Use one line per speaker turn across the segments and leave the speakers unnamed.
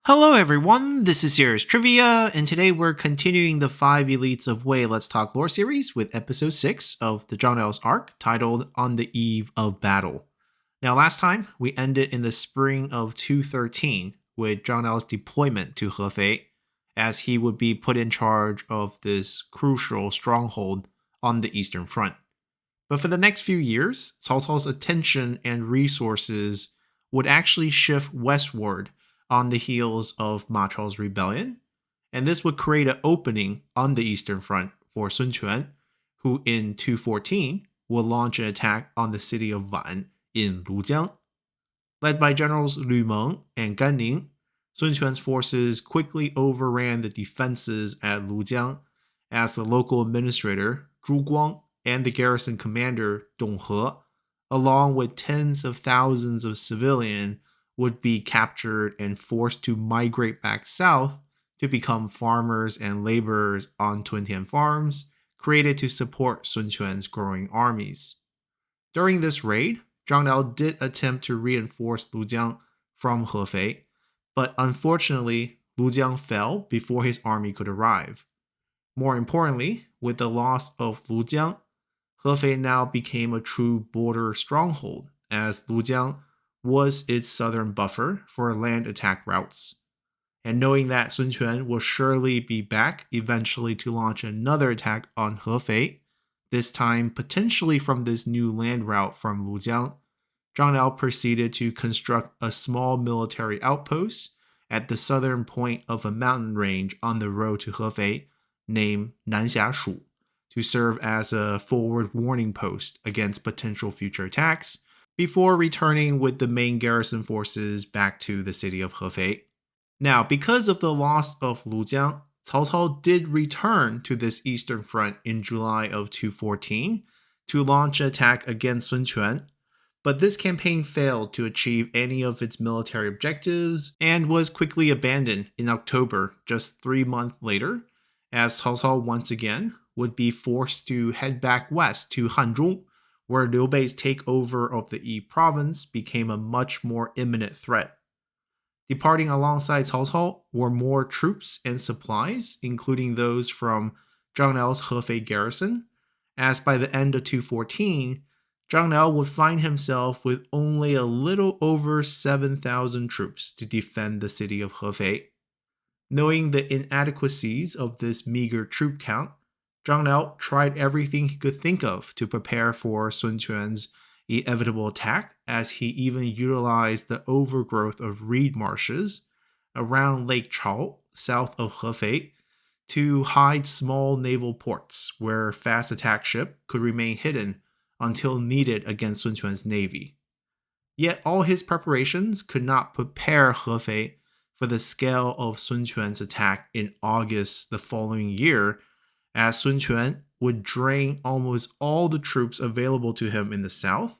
Hello everyone, this is Serious Trivia, and today we're continuing the 5 Elites of Wei Let's Talk Lore series with episode 6 of the Zhang Liao's arc, titled On the Eve of Battle. Now last time, we ended in the spring of 213 with Zhang Liao's deployment to Hefei, as he would be put in charge of this crucial stronghold on the Eastern Front. But for the next few years, Cao Cao's attention and resources would actually shift westward on the heels of Ma Chao's rebellion, and this would create an opening on the Eastern Front for Sun Quan, who in 214 will launch an attack on the city of Wan in Lujiang. Led by generals Lu Meng and Gan Ning, Sun Quan's forces quickly overran the defenses at Lujiang as the local administrator Zhu Guang and the garrison commander Dong He, along with tens of thousands of civilians, would be captured and forced to migrate back south to become farmers and laborers on Tuntian farms created to support Sun Quan's growing armies. During this raid, Zhang Liao did attempt to reinforce Lujiang from Hefei, but unfortunately, Lujiang fell before his army could arrive. More importantly, with the loss of Lujiang, Hefei now became a true border stronghold, as Lujiang was its southern buffer for land attack routes. And knowing that Sun Quan will surely be back eventually to launch another attack on Hefei, this time potentially from this new land route from Lujiang, Zhang Liao proceeded to construct a small military outpost at the southern point of a mountain range on the road to Hefei named Nanxia Shu to serve as a forward warning post against potential future attacks before returning with the main garrison forces back to the city of Hefei. Now, because of the loss of Lujiang, Cao Cao did return to this eastern front in July of 214 to launch an attack against Sun Quan, but this campaign failed to achieve any of its military objectives and was quickly abandoned in October, just 3 months later, as Cao Cao once again would be forced to head back west to Hanzhong, where Liu Bei's takeover of the Yi province became a much more imminent threat. Departing alongside Cao Cao were more troops and supplies, including those from Zhang Liao's Hefei garrison, as by the end of 214, Zhang Liao would find himself with only a little over 7,000 troops to defend the city of Hefei. Knowing the inadequacies of this meager troop count, Zhang Liao tried everything he could think of to prepare for Sun Quan's inevitable attack, as he even utilized the overgrowth of reed marshes around Lake Chao, south of Hefei, to hide small naval ports where fast attack ships could remain hidden until needed against Sun Quan's navy. Yet all his preparations could not prepare Hefei for the scale of Sun Quan's attack in August the following year, as Sun Quan would drain almost all the troops available to him in the south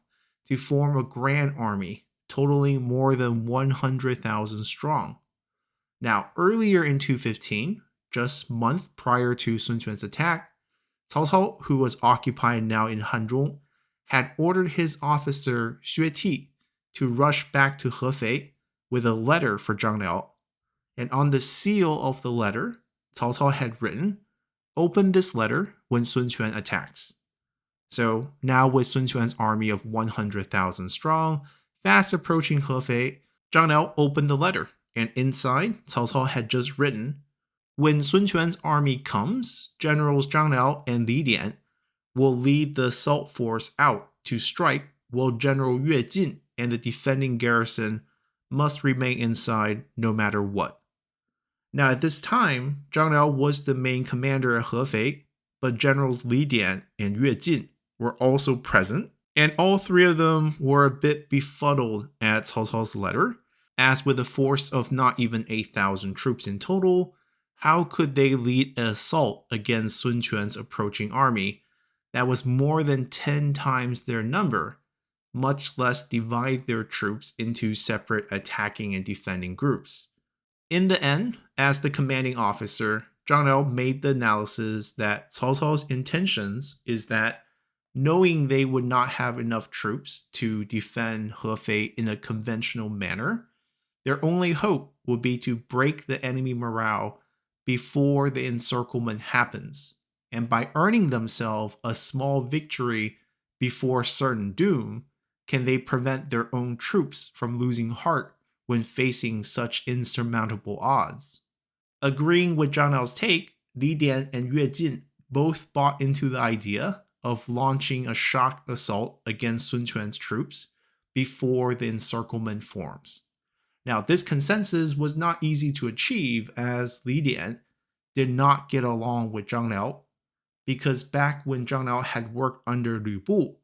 to form a grand army, totaling more than 100,000 strong. Now, earlier in 215, just a month prior to Sun Quan's attack, Cao Cao, who was occupied now in Hanzhong, had ordered his officer Xue Ti to rush back to Hefei with a letter for Zhang Liao. And on the seal of the letter, Cao Cao had written, "Open this letter when Sun Quan attacks." So now with Sun Quan's army of 100,000 strong, fast approaching Hefei, Zhang Liao opened the letter, and inside, Cao Cao had just written, "When Sun Quan's army comes, Generals Zhang Liao and Li Dian will lead the assault force out to strike, while General Yue Jin and the defending garrison must remain inside no matter what." Now, at this time, Zhang Liao was the main commander at Hefei, but Generals Li Dian and Yue Jin were also present, and all three of them were a bit befuddled at Cao Cao's letter, as with a force of not even 8,000 troops in total, how could they lead an assault against Sun Quan's approaching army that was more than 10 times their number, much less divide their troops into separate attacking and defending groups? In the end, as the commanding officer, Zhang Liao made the analysis that Cao Cao's intentions is that, knowing they would not have enough troops to defend Hefei in a conventional manner, their only hope would be to break the enemy morale before the encirclement happens, and by earning themselves a small victory before certain doom, can they prevent their own troops from losing heart when facing such insurmountable odds. Agreeing with Zhang Liao's take, Li Dian and Yue Jin both bought into the idea of launching a shock assault against Sun Quan's troops before the encirclement forms. Now, this consensus was not easy to achieve as Li Dian did not get along with Zhang Liao because back when Zhang Liao had worked under Lu Bu,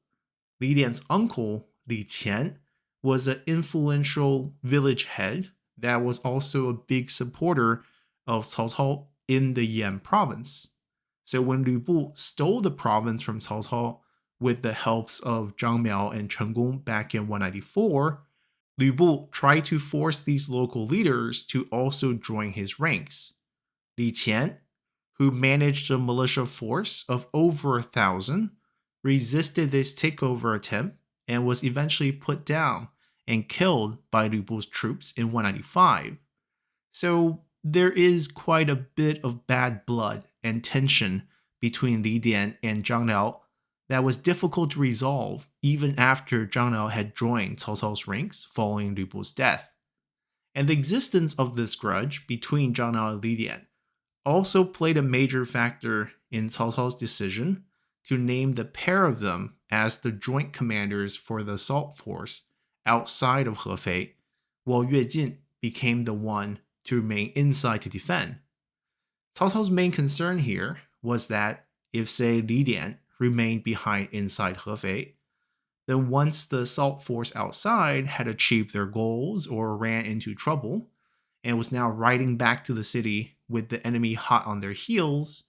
Li Dian's uncle, Li Qian, was an influential village head that was also a big supporter of Cao Cao in the Yan province. So when Lu Bu stole the province from Cao Cao with the helps of Zhang Miao and Chen Gong back in 194, Lu Bu tried to force these local leaders to also join his ranks. Li Qian, who managed a militia force of over 1,000, resisted this takeover attempt and was eventually put down and killed by Lu Bu's troops in 195. So there is quite a bit of bad blood and tension between Li Dian and Zhang Liao that was difficult to resolve even after Zhang Liao had joined Cao Cao's ranks following Lu Bu's death. And the existence of this grudge between Zhang Liao and Li Dian also played a major factor in Cao Cao's decision to name the pair of them as the joint commanders for the assault force outside of Hefei, while Yue Jin became the one to remain inside to defend. Cao Cao's main concern here was that if, say, Li Dian remained behind inside Hefei, then once the assault force outside had achieved their goals or ran into trouble, and was now riding back to the city with the enemy hot on their heels,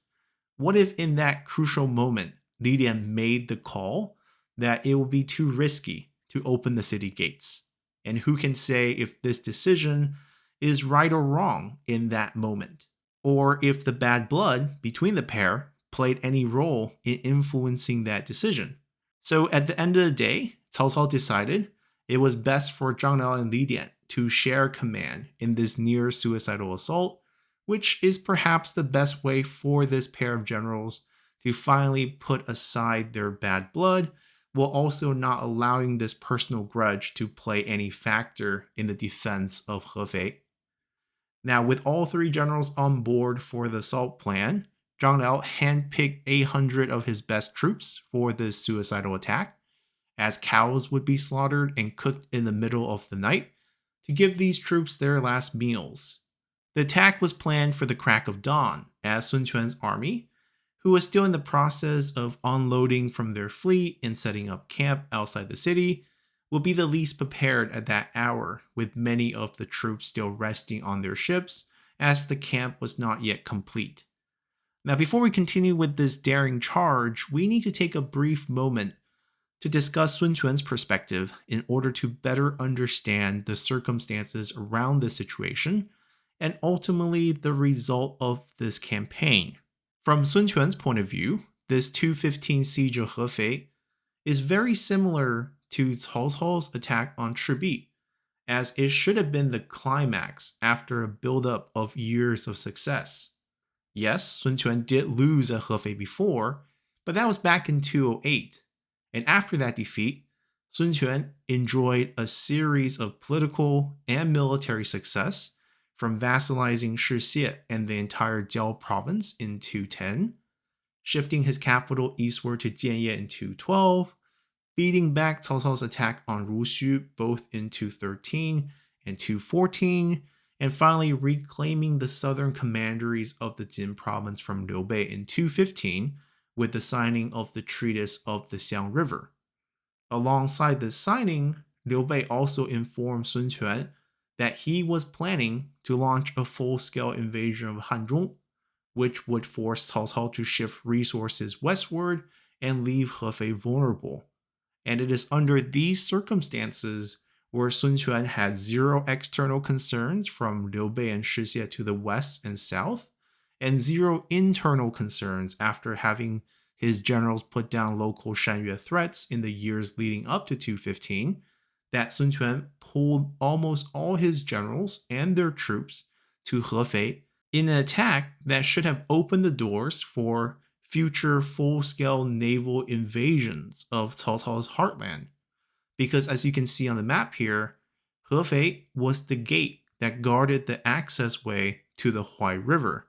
what if in that crucial moment Li Dian made the call that it would be too risky to open the city gates? And who can say if this decision is right or wrong in that moment? Or if the bad blood between the pair played any role in influencing that decision? So at the end of the day, Cao Cao decided it was best for Zhang Liao and Li Dian to share command in this near suicidal assault, which is perhaps the best way for this pair of generals to finally put aside their bad blood, while also not allowing this personal grudge to play any factor in the defense of Hefei. Now, with all three generals on board for the assault plan, Zhang Liao handpicked 800 of his best troops for this suicidal attack, as cows would be slaughtered and cooked in the middle of the night to give these troops their last meals. The attack was planned for the crack of dawn, as Sun Quan's army, who was still in the process of unloading from their fleet and setting up camp outside the city, would be the least prepared at that hour, with many of the troops still resting on their ships, as the camp was not yet complete. Now, before we continue with this daring charge, we need to take a brief moment to discuss Sun Quan's perspective in order to better understand the circumstances around this situation and ultimately the result of this campaign. From Sun Quan's point of view, this 215 siege of Hefei is very similar to Cao Cao's attack on Chibi, as it should have been the climax after a buildup of years of success. Yes, Sun Quan did lose at Hefei before, but that was back in 208. And after that defeat, Sun Quan enjoyed a series of political and military success, from vassalizing Shixie and the entire Jiao province in 210, shifting his capital eastward to Jianye in 212, beating back Cao Cao's attack on Ruxu both in 213 and 214, and finally reclaiming the southern commanderies of the Jin province from Liu Bei in 215 with the signing of the Treatise of the Xiang River. Alongside this signing, Liu Bei also informed Sun Quan that he was planning to launch a full-scale invasion of Hanzhong, which would force Cao Cao to shift resources westward and leave Hefei vulnerable. And it is under these circumstances where Sun Quan had zero external concerns from Liu Bei and Shixie to the west and south, and zero internal concerns after having his generals put down local Shanyue threats in the years leading up to 215, that Sun Quan pulled almost all his generals and their troops to Hefei in an attack that should have opened the doors for future full-scale naval invasions of Cao Cao's heartland. Because as you can see on the map here, Hefei was the gate that guarded the access way to the Huai River,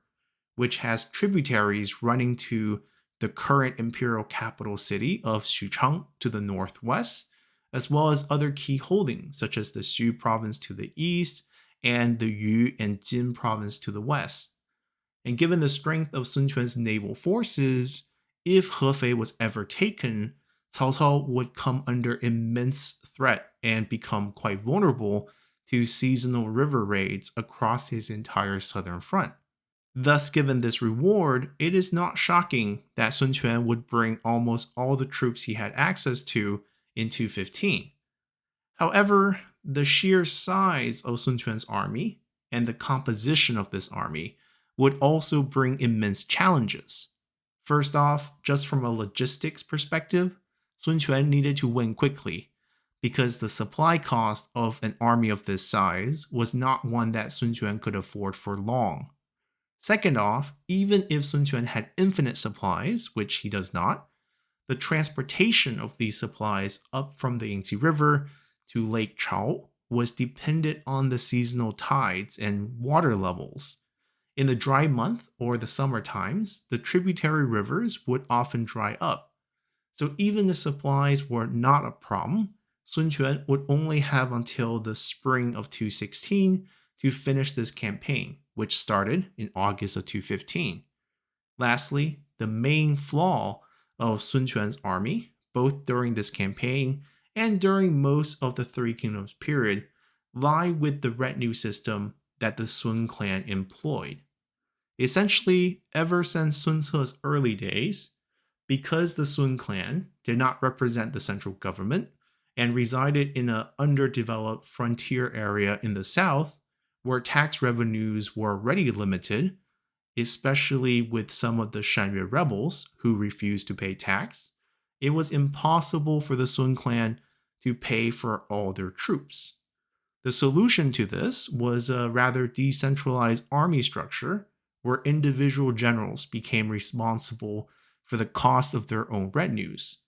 which has tributaries running to the current imperial capital city of Xuchang to the northwest, as well as other key holdings such as the Xu province to the east and the Yu and Jin province to the west. And given the strength of Sun Quan's naval forces, if Hefei was ever taken, Cao Cao would come under immense threat and become quite vulnerable to seasonal river raids across his entire southern front. Thus, given this reward, it is not shocking that Sun Quan would bring almost all the troops he had access to in 215. However, the sheer size of Sun Quan's army and the composition of this army would also bring immense challenges. First off, just from a logistics perspective, Sun Quan needed to win quickly because the supply cost of an army of this size was not one that Sun Quan could afford for long. Second off, even if Sun Quan had infinite supplies, which he does not, the transportation of these supplies up from the Yangtze River to Lake Chao was dependent on the seasonal tides and water levels. In the dry month or the summer times, the tributary rivers would often dry up. So even if supplies were not a problem, Sun Quan would only have until the spring of 216 to finish this campaign, which started in August of 215. Lastly, the main flaw of Sun Quan's army, both during this campaign and during most of the Three Kingdoms period, lie with the retinue system that the Sun clan employed. Essentially, ever since Sun Ce's early days, because the Sun clan did not represent the central government and resided in an underdeveloped frontier area in the south, where tax revenues were already limited, especially with some of the Shanrui rebels who refused to pay tax, it was impossible for the Sun clan to pay for all their troops. The solution to this was a rather decentralized army structure where individual generals became responsible for the cost of their own retinues.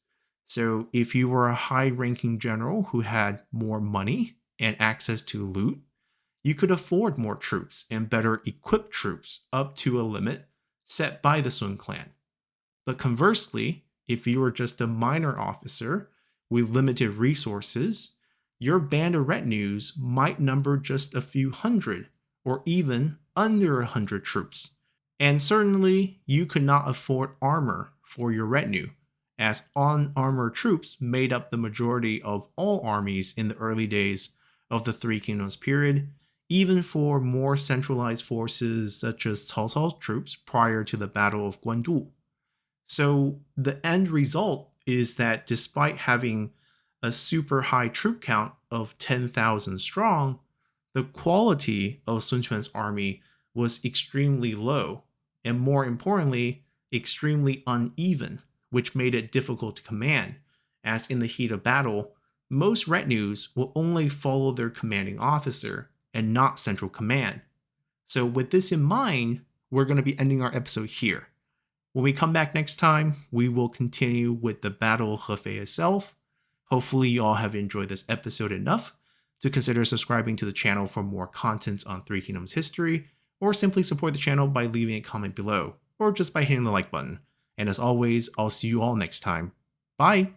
So, if you were a high ranking general who had more money and access to loot, you could afford more troops and better equipped troops up to a limit set by the Sun clan. But conversely, if you were just a minor officer with limited resources, your band of retinues might number just a few hundred or even under 100 troops. And certainly, you could not afford armor for your retinue, as unarmored troops made up the majority of all armies in the early days of the Three Kingdoms period, even for more centralized forces such as Cao Cao's troops prior to the Battle of Guandu. So the end result is that despite having a super high troop count of 10,000 strong, the quality of Sun Quan's army was extremely low, and more importantly, extremely uneven, which made it difficult to command, as in the heat of battle, most retinues will only follow their commanding officer and not central command. So with this in mind, we're going to be ending our episode here. When we come back next time, we will continue with the Battle of Hefei itself. Hopefully you all have enjoyed this episode enough to consider subscribing to the channel for more content on Three Kingdoms history, or simply support the channel by leaving a comment below, or just by hitting the like button. And as always, I'll see you all next time. Bye!